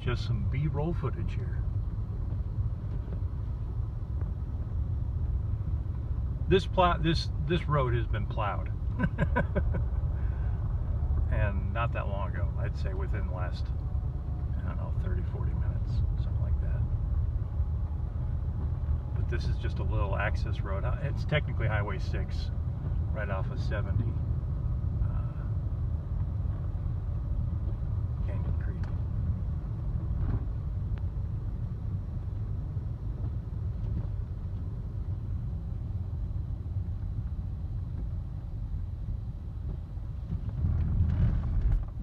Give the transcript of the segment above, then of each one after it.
just some B-roll footage here. This road has been plowed. And not that long ago. I'd say within the last, I don't know, 30, 40 minutes, something like that. But this is just a little access road. It's technically Highway 6, right off of 70. Canyon Creek.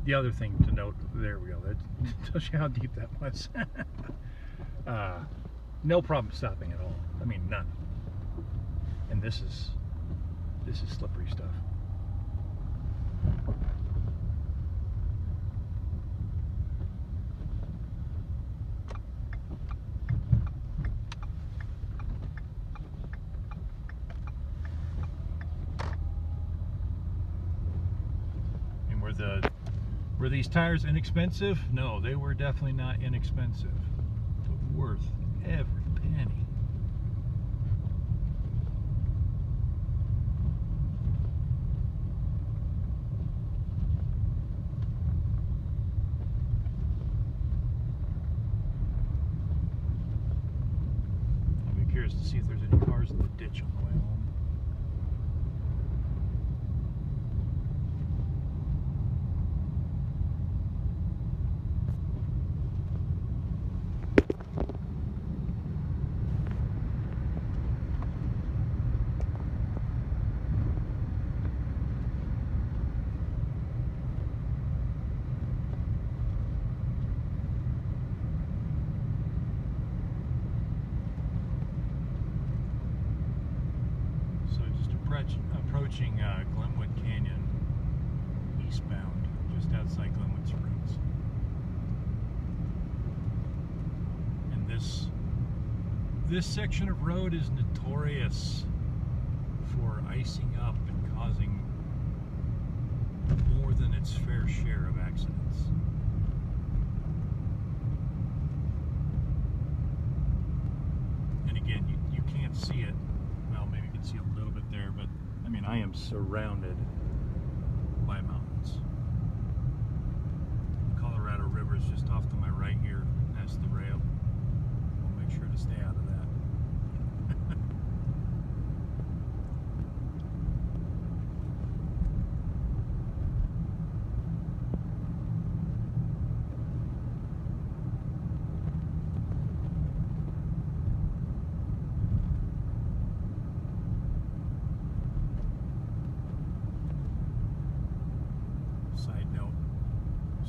The other thing to note, there we go, that tells you how deep that was. No problem stopping at all. I mean, none. And this is slippery stuff. And were these tires inexpensive? No, they were definitely not inexpensive, but worth every penny. I'll be curious to see if there's any cars in the ditch on the way home. Approaching Glenwood Canyon eastbound, just outside Glenwood Springs. And this section of road is notorious for icing up and causing more than its fair share of accidents. And again, you can't see it. Well, maybe you can see a little bit there, but I mean, I am surrounded by mountains. The Colorado River is just off to my right here. That's the rail. I'll make sure to stay out of that.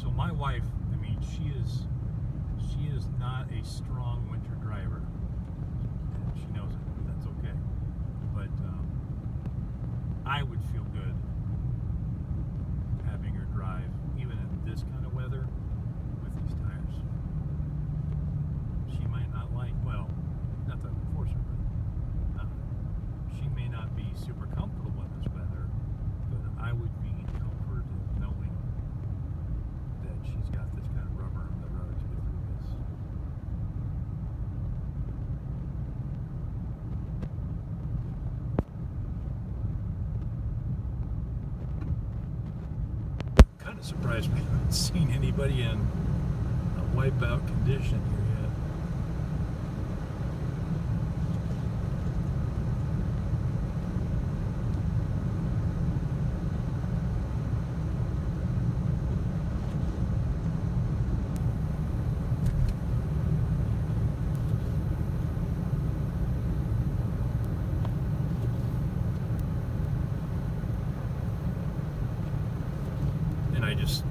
So my wife, I mean, she is not a strong winter driver. And she knows it. That's okay. But I would feel good having her drive, even in this kind of weather, with these tires. She might not like, well, not to force her, but she may not be super comfortable in this weather, but I would be comforted knowing that she's got this kind of rubber on the road to get through this. Kind of surprised me I haven't seen anybody in a wipeout condition here yet.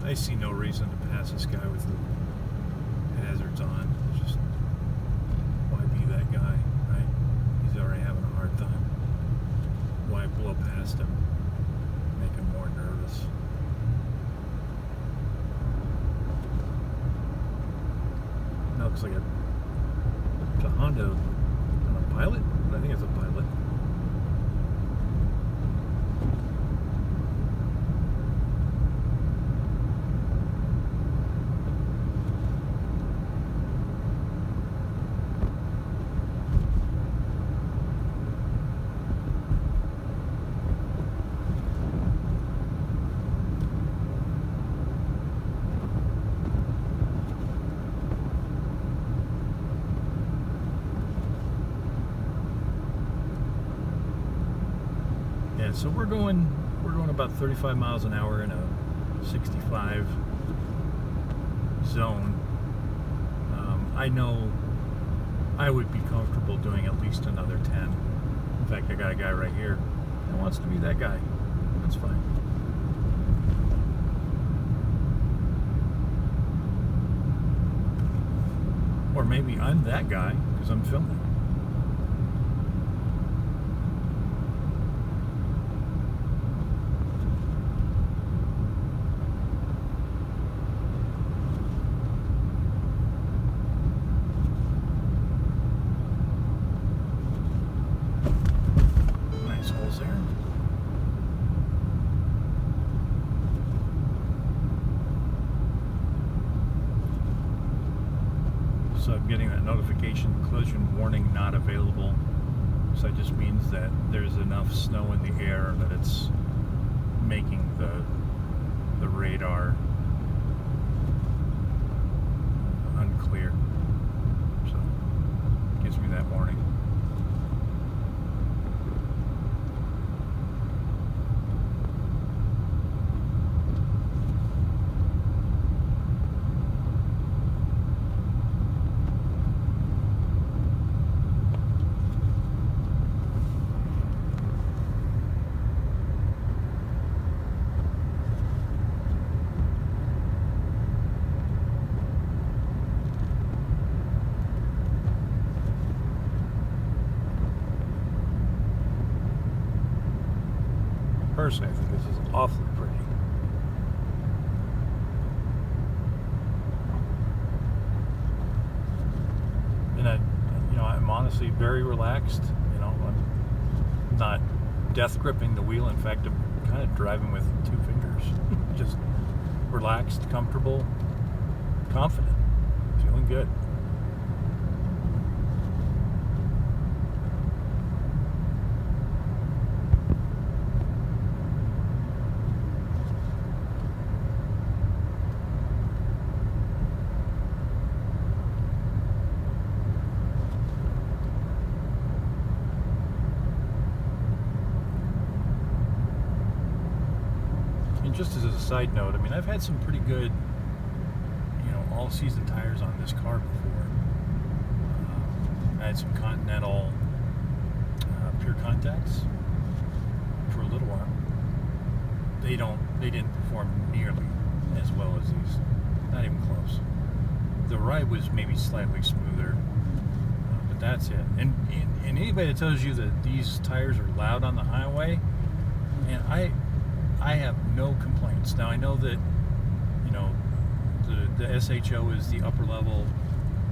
I see no reason to pass this guy with the hazards on. It's just, why be that guy, right? He's already having a hard time. Why blow past him? Make him more nervous. Now it looks like it's a Honda, a Pilot? I think it's a Pilot. Yeah, so we're going about 35 miles an hour in a 65 zone. I know I would be comfortable doing at least another 10. In fact, I got a guy right here that wants to be that guy. That's fine. Or maybe I'm that guy because I'm filming. Nice holes there. So I'm getting that notification, collision warning not available. So that just means that there's enough snow in the air that it's making the radar unclear. So it gives me that warning. Personally, I think this is awfully pretty. And I'm honestly very relaxed. I'm not death gripping the wheel. In fact, I'm kind of driving with 2 fingers. Just relaxed, comfortable, confident, feeling good. And just as a side note, I mean, I've had some pretty good, all-season tires on this car before. I had some Continental Pure Contacts for a little while. They didn't perform nearly as well as these. Not even close. The ride was maybe slightly smoother, but that's it. And anybody that tells you that these tires are loud on the highway, and I have no complaints. Now I know that the SHO is the upper level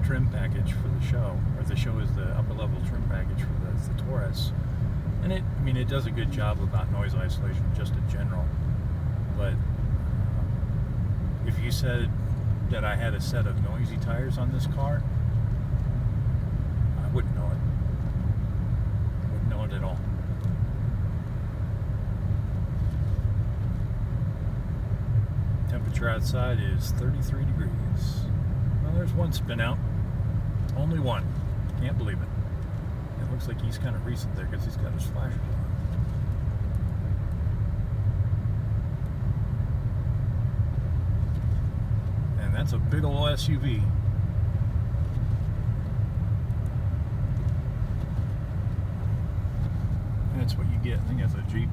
trim package for the show, or the show is the upper level trim package for the Taurus, and it does a good job about noise isolation just in general. But if you said that I had a set of noisy tires on this car, I wouldn't know it. Wouldn't know it at all. Temperature outside is 33 degrees. Well, there's one spin out. Only one. Can't believe it. It looks like he's kind of recent there because he's got his flashers on. And that's a big old SUV. That's what you get. I think that's a Jeep.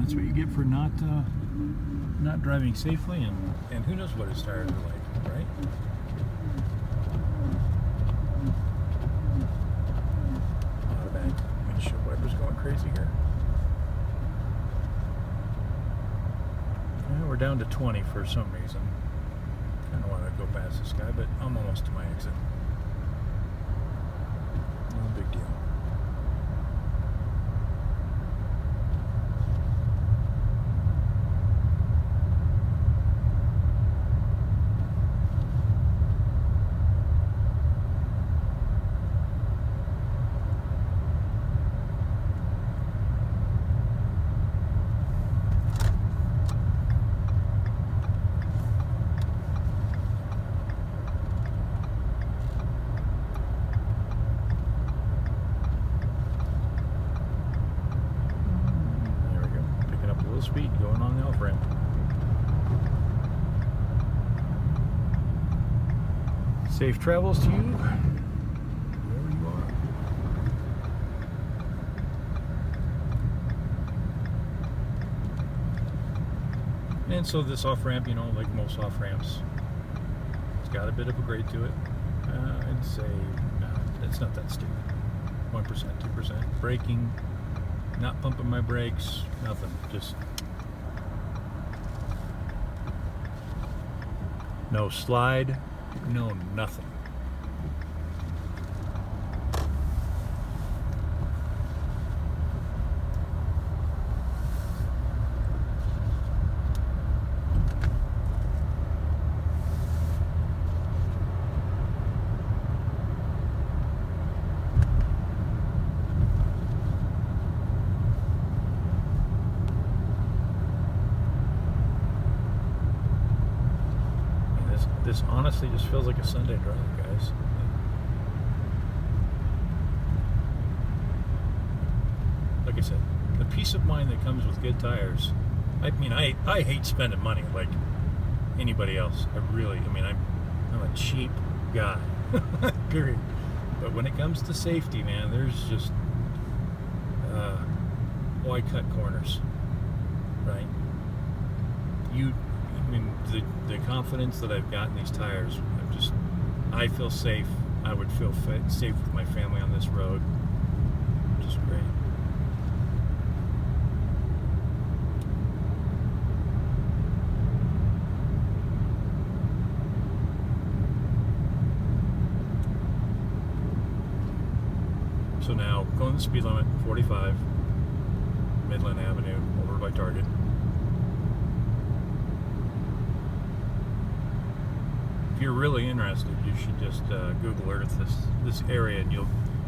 That's what you get for not driving safely, and who knows what his tires are like, right? Automatic windshield wipers going crazy here. Yeah, we're down to 20 for some reason. Kind of want to go past this guy, but I'm almost to my exit. No big deal. Safe travels to you, wherever you are. And so this off-ramp, you know, like most off-ramps, it's got a bit of a grade to it. I'd say, no, it's not that steep. 1%, 2%. Braking, not pumping my brakes, nothing. Just no slide, no nothing. This honestly just feels like a Sunday drive, guys. Like I said, the peace of mind that comes with good tires. I mean, I hate spending money like anybody else. I'm a cheap guy, period. But when it comes to safety, man, there's just why cut corners, right? The confidence that I've got in these tires, I feel safe. I would feel safe with my family on this road. Just great. So now, going the speed limit, 45, Midland Avenue, over by Target. If you're really interested, you should just Google Earth this area, and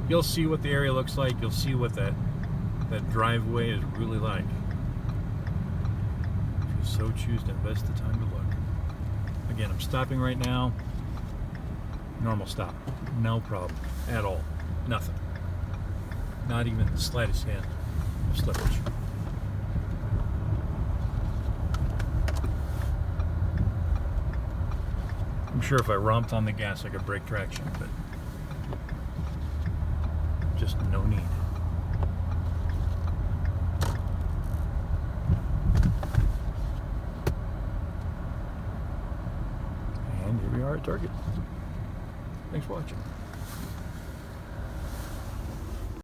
you'll see what the area looks like. You'll see what that driveway is really like. If you so choose to invest the time to look. Again, I'm stopping right now. Normal stop, no problem at all. Nothing. Not even the slightest hint of slippage. I'm sure if I romped on the gas I could break traction, but just no need. And here we are at Target. Thanks for watching.